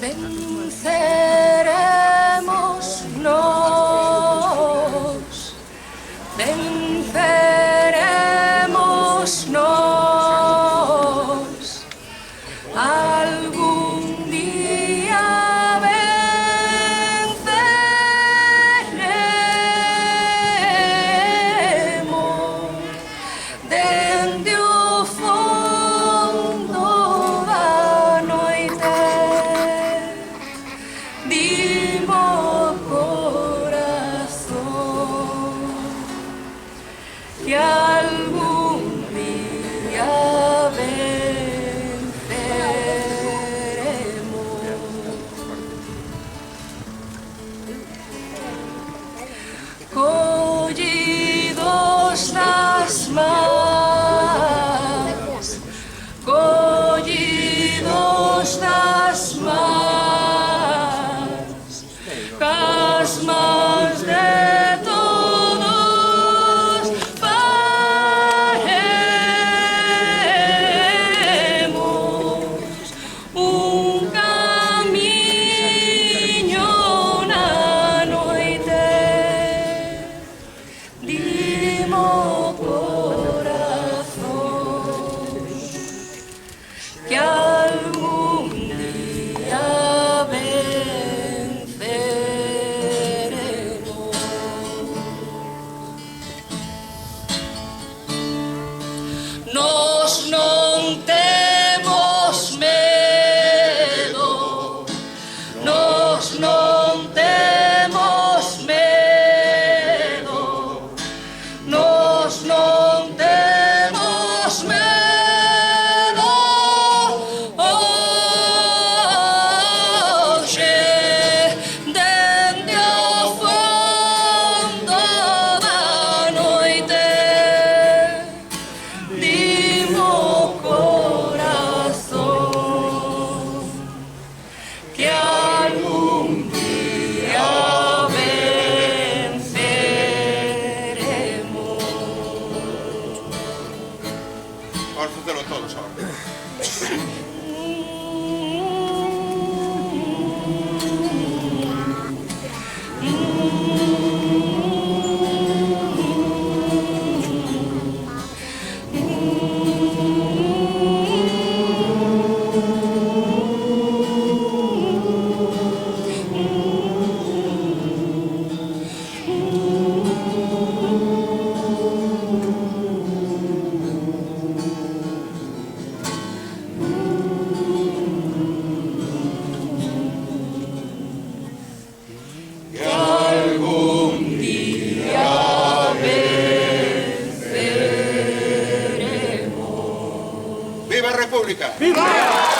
Venceremos, venceremos, algún día venceremos, dende o fondo da noite, dimo corazón, que algún día venceremos. Collidos nas mans, collidos nas mans, cas mans de todos faremos un camiño na noite, dimo corazón, que algún día venceremos. Nos non temos medo, nos non temos medo, nos non temos medo. Hoxe, dende o fondo da noite, dimo corazón, que algún día venceremos. Vamos a hacerlo todos ahora. Que algún día venceremos. ¡Viva República! ¡Viva!